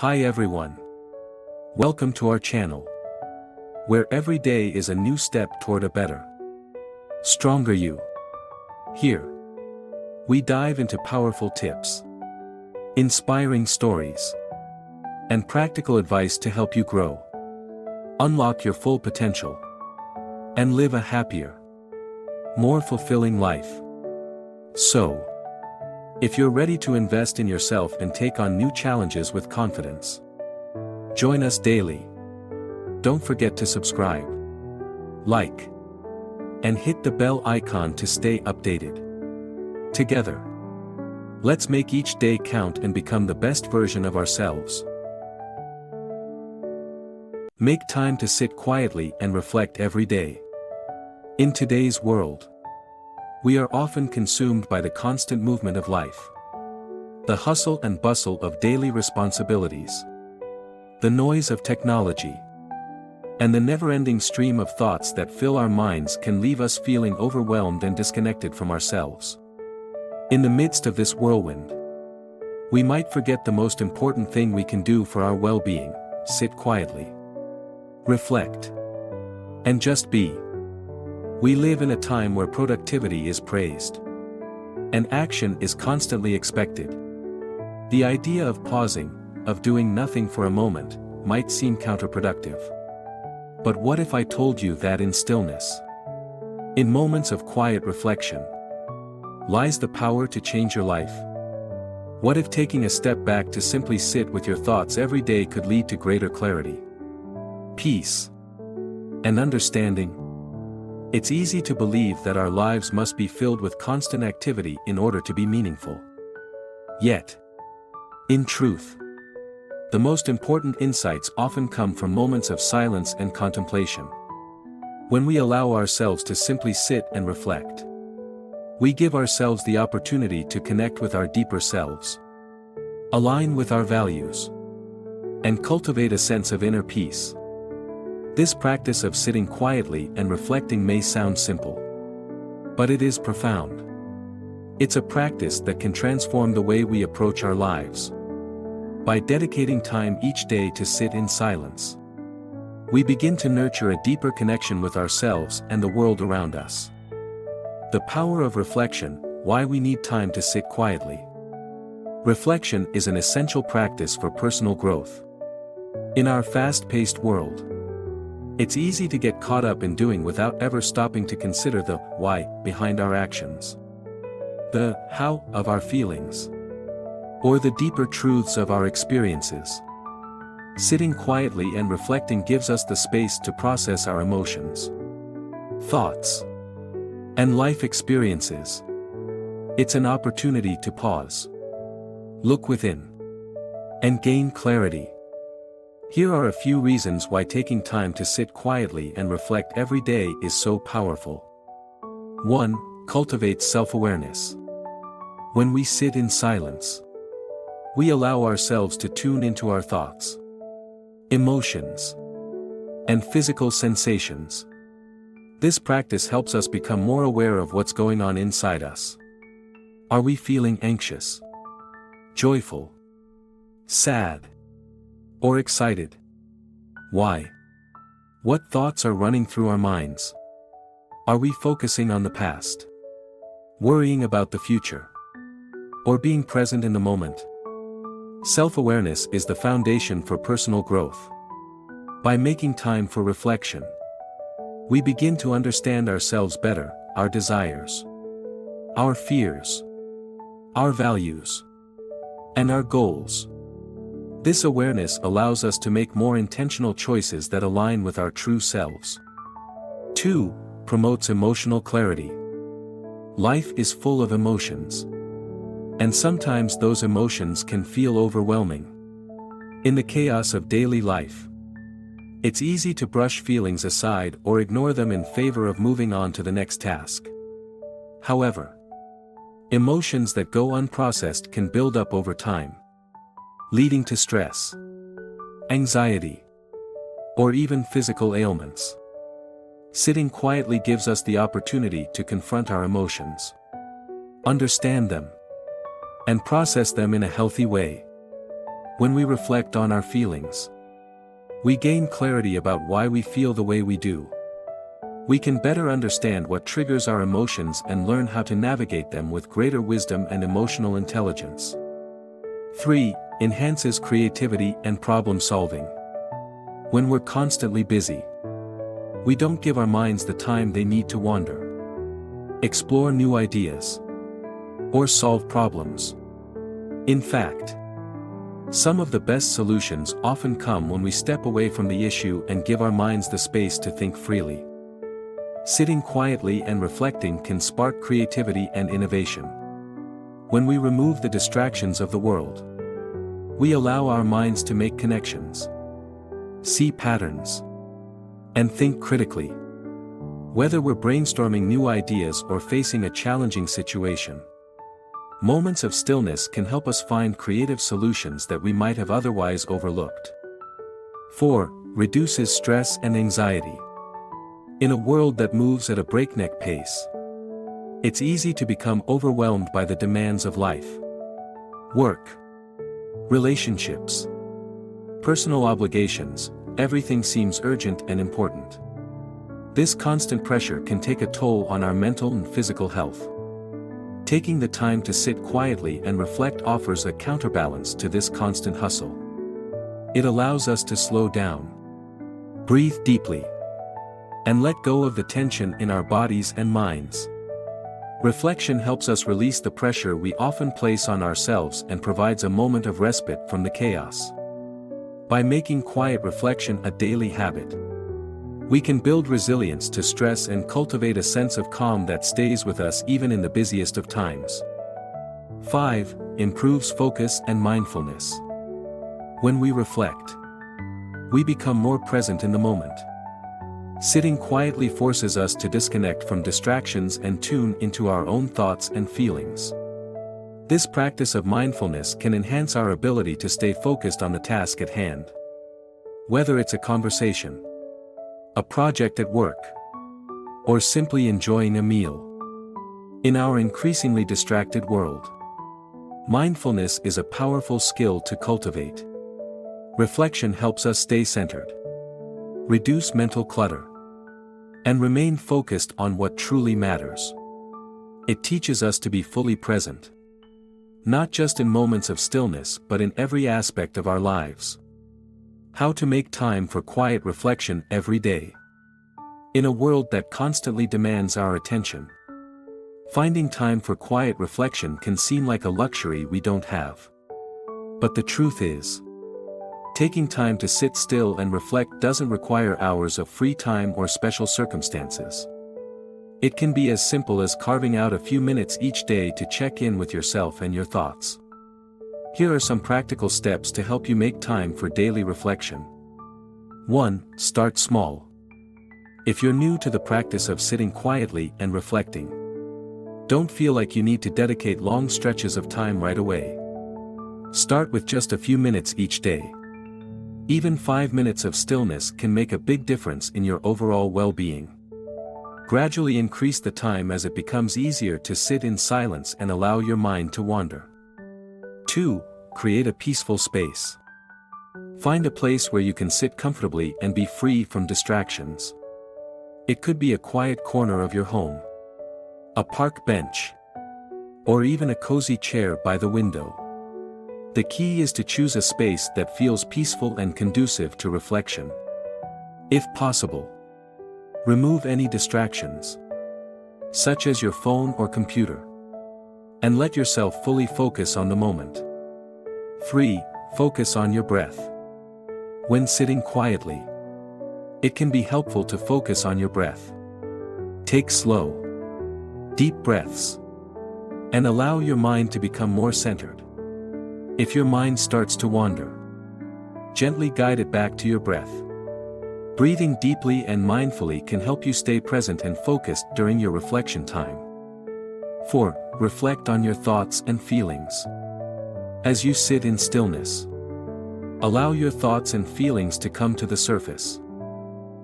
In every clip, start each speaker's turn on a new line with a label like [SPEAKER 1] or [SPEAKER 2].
[SPEAKER 1] Hi everyone. Welcome to our channel, where every day is a new step toward a better, stronger you. Here, we dive into powerful tips, inspiring stories, and practical advice to help you grow, unlock your full potential, and live a happier, more fulfilling life. So, if you're ready to invest in yourself and take on new challenges with confidence, join us daily. Don't forget to subscribe, like, and hit the bell icon to stay updated. Together, let's make each day count and become the best version of ourselves. Make time to sit quietly and reflect every day. In today's world, we are often consumed by the constant movement of life, the hustle and bustle of daily responsibilities, the noise of technology, and the never-ending stream of thoughts that fill our minds can leave us feeling overwhelmed and disconnected from ourselves. In the midst of this whirlwind, we might forget the most important thing we can do for our well-being: sit quietly, reflect, and just be. We live in a time where productivity is praised, and action is constantly expected. The idea of pausing, of doing nothing for a moment, might seem counterproductive. But what if I told you that in stillness, in moments of quiet reflection, lies the power to change your life? What if taking a step back to simply sit with your thoughts every day could lead to greater clarity, peace, and understanding? It's easy to believe that our lives must be filled with constant activity in order to be meaningful. Yet, in truth, the most important insights often come from moments of silence and contemplation. When we allow ourselves to simply sit and reflect, we give ourselves the opportunity to connect with our deeper selves, align with our values, and cultivate a sense of inner peace. This practice of sitting quietly and reflecting may sound simple, but it is profound. It's a practice that can transform the way we approach our lives. By dedicating time each day to sit in silence, we begin to nurture a deeper connection with ourselves and the world around us. The power of reflection: why we need time to sit quietly. Reflection is an essential practice for personal growth. In our fast-paced world, it's easy to get caught up in doing without ever stopping to consider the why behind our actions, the how of our feelings, or the deeper truths of our experiences. Sitting quietly and reflecting gives us the space to process our emotions, thoughts, and life experiences. It's an opportunity to pause, look within, and gain clarity. Here are a few reasons why taking time to sit quietly and reflect every day is so powerful. 1. Cultivate self-awareness. When we sit in silence, we allow ourselves to tune into our thoughts, emotions, and physical sensations. This practice helps us become more aware of what's going on inside us. Are we feeling anxious, joyful, sad, or excited? Why? What thoughts are running through our minds? Are we focusing on the past, worrying about the future, or being present in the moment? Self-awareness is the foundation for personal growth. By making time for reflection, we begin to understand ourselves better, our desires, our fears, our values, and our goals. This awareness allows us to make more intentional choices that align with our true selves. 2. Promotes emotional clarity. Life is full of emotions, and sometimes those emotions can feel overwhelming. In the chaos of daily life, it's easy to brush feelings aside or ignore them in favor of moving on to the next task. However, emotions that go unprocessed can build up over time, leading to stress, anxiety, or even physical ailments. Sitting quietly gives us the opportunity to confront our emotions, understand them, and process them in a healthy way. When we reflect on our feelings, we gain clarity about why we feel the way we do. We can better understand what triggers our emotions and learn how to navigate them with greater wisdom and emotional intelligence. 3. Enhances creativity and problem solving. When we're constantly busy, we don't give our minds the time they need to wander, explore new ideas, or solve problems. In fact, some of the best solutions often come when we step away from the issue and give our minds the space to think freely. Sitting quietly and reflecting can spark creativity and innovation. When we remove the distractions of the world, we allow our minds to make connections, see patterns, and think critically. Whether we're brainstorming new ideas or facing a challenging situation, moments of stillness can help us find creative solutions that we might have otherwise overlooked. 4. Reduces stress and anxiety. In a world that moves at a breakneck pace, it's easy to become overwhelmed by the demands of life. Work, relationships, personal obligations, everything seems urgent and important. This constant pressure can take a toll on our mental and physical health. Taking the time to sit quietly and reflect offers a counterbalance to this constant hustle. It allows us to slow down, breathe deeply, and let go of the tension in our bodies and minds. Reflection helps us release the pressure we often place on ourselves and provides a moment of respite from the chaos. By making quiet reflection a daily habit, we can build resilience to stress and cultivate a sense of calm that stays with us even in the busiest of times. 5. Improves focus and mindfulness. When we reflect, we become more present in the moment. Sitting quietly forces us to disconnect from distractions and tune into our own thoughts and feelings. This practice of mindfulness can enhance our ability to stay focused on the task at hand. Whether it's a conversation, a project at work, or simply enjoying a meal. In our increasingly distracted world, mindfulness is a powerful skill to cultivate. Reflection helps us stay centered, reduce mental clutter, and remain focused on what truly matters. It teaches us to be fully present, not just in moments of stillness but in every aspect of our lives. How to make time for quiet reflection every day. In a world that constantly demands our attention, finding time for quiet reflection can seem like a luxury we don't have. But the truth is, taking time to sit still and reflect doesn't require hours of free time or special circumstances. It can be as simple as carving out a few minutes each day to check in with yourself and your thoughts. Here are some practical steps to help you make time for daily reflection. 1. Start small. If you're new to the practice of sitting quietly and reflecting, don't feel like you need to dedicate long stretches of time right away. Start with just a few minutes each day. Even 5 minutes of stillness can make a big difference in your overall well-being. Gradually increase the time as it becomes easier to sit in silence and allow your mind to wander. 2. Create a peaceful space. Find a place where you can sit comfortably and be free from distractions. It could be a quiet corner of your home, a park bench, or even a cozy chair by the window. The key is to choose a space that feels peaceful and conducive to reflection. If possible, remove any distractions, such as your phone or computer, and let yourself fully focus on the moment. 3. Focus on your breath. When sitting quietly, it can be helpful to focus on your breath. Take slow, deep breaths, and allow your mind to become more centered. If your mind starts to wander, gently guide it back to your breath. Breathing deeply and mindfully can help you stay present and focused during your reflection time. 4. Reflect on your thoughts and feelings. As you sit in stillness, allow your thoughts and feelings to come to the surface.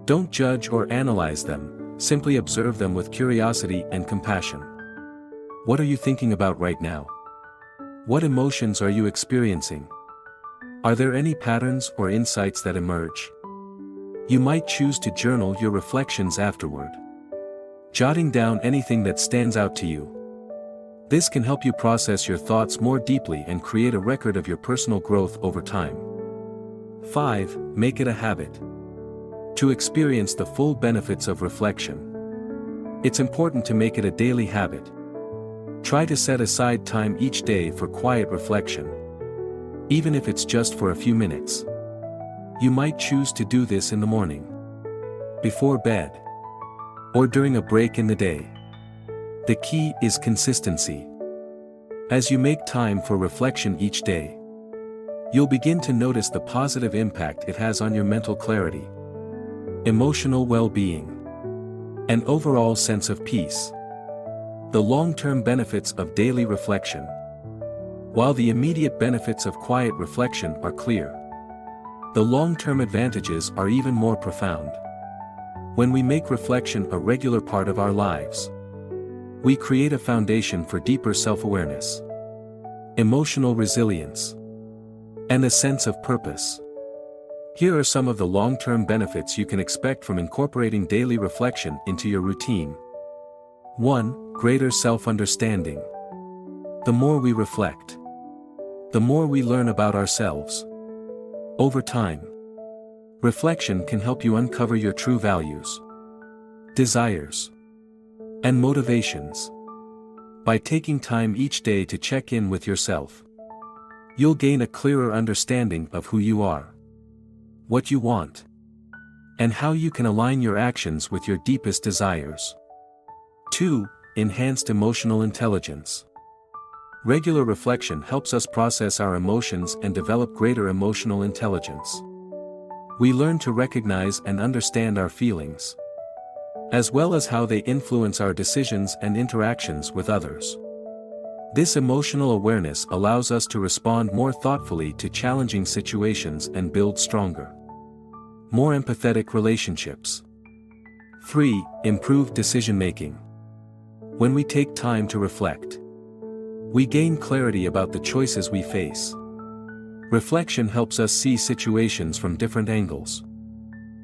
[SPEAKER 1] Don't judge or analyze them, simply observe them with curiosity and compassion. What are you thinking about right now? What emotions are you experiencing? Are there any patterns or insights that emerge? You might choose to journal your reflections afterward, jotting down anything that stands out to you. This can help you process your thoughts more deeply and create a record of your personal growth over time. 5. Make it a habit. To experience the full benefits of reflection, it's important to make it a daily habit. Try to set aside time each day for quiet reflection, even if it's just for a few minutes. You might choose to do this in the morning, before bed, or during a break in the day. The key is consistency. As you make time for reflection each day, you'll begin to notice the positive impact it has on your mental clarity, emotional well-being, and overall sense of peace. The long-term benefits of daily reflection. While the immediate benefits of quiet reflection are clear, the long-term advantages are even more profound. When we make reflection a regular part of our lives, we create a foundation for deeper self-awareness, emotional resilience, and a sense of purpose. Here are some of the long-term benefits you can expect from incorporating daily reflection into your routine. 1. Greater self-understanding. The more we reflect, the more we learn about ourselves. Over time, reflection can help you uncover your true values, desires, and motivations. By taking time each day to check in with yourself, you'll gain a clearer understanding of who you are, what you want, and how you can align your actions with your deepest desires. 2. Enhanced emotional intelligence. Regular reflection helps us process our emotions and develop greater emotional intelligence. We learn to recognize and understand our feelings, as well as how they influence our decisions and interactions with others. This emotional awareness allows us to respond more thoughtfully to challenging situations and build stronger, more empathetic relationships. 3. Improved decision-making. When we take time to reflect, we gain clarity about the choices we face. Reflection helps us see situations from different angles,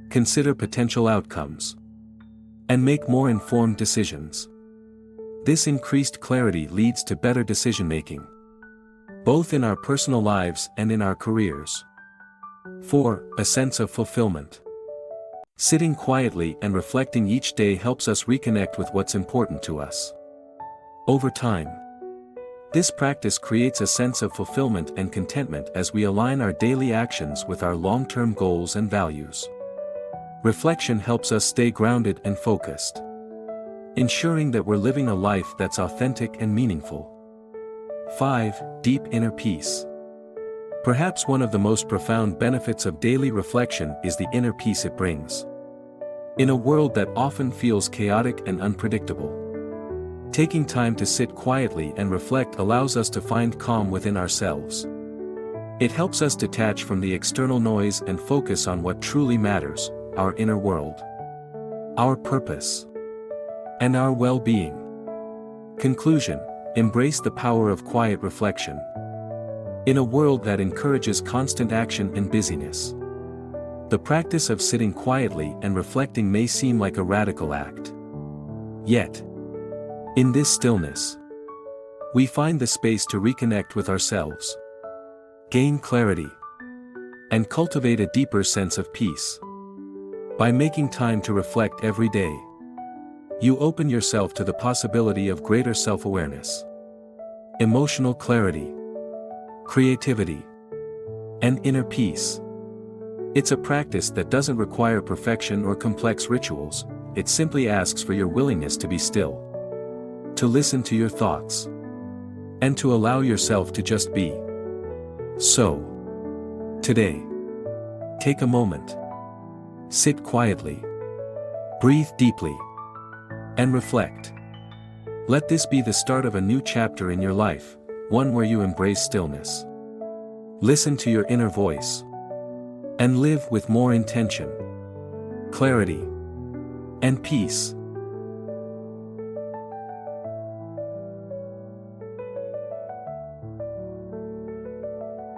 [SPEAKER 1] consider potential outcomes, and make more informed decisions. This increased clarity leads to better decision-making, both in our personal lives and in our careers. 4. A sense of fulfillment. Sitting quietly and reflecting each day helps us reconnect with what's important to us. Over time, this practice creates a sense of fulfillment and contentment as we align our daily actions with our long-term goals and values. Reflection helps us stay grounded and focused, ensuring that we're living a life that's authentic and meaningful. 5. Deep inner peace. Perhaps one of the most profound benefits of daily reflection is the inner peace it brings. In a world that often feels chaotic and unpredictable, taking time to sit quietly and reflect allows us to find calm within ourselves. It helps us detach from the external noise and focus on what truly matters: our inner world, our purpose, and our well-being. Conclusion: embrace the power of quiet reflection. In a world that encourages constant action and busyness, the practice of sitting quietly and reflecting may seem like a radical act. Yet, in this stillness, we find the space to reconnect with ourselves, gain clarity, and cultivate a deeper sense of peace. By making time to reflect every day, you open yourself to the possibility of greater self-awareness, emotional clarity, creativity, and inner peace. It's a practice that doesn't require perfection or complex rituals. It simply asks for your willingness to be still, to listen to your thoughts, and to allow yourself to just be. So, today, take a moment, sit quietly, breathe deeply, and reflect. Let this be the start of a new chapter in your life, one where you embrace stillness, listen to your inner voice, and live with more intention, clarity, and peace.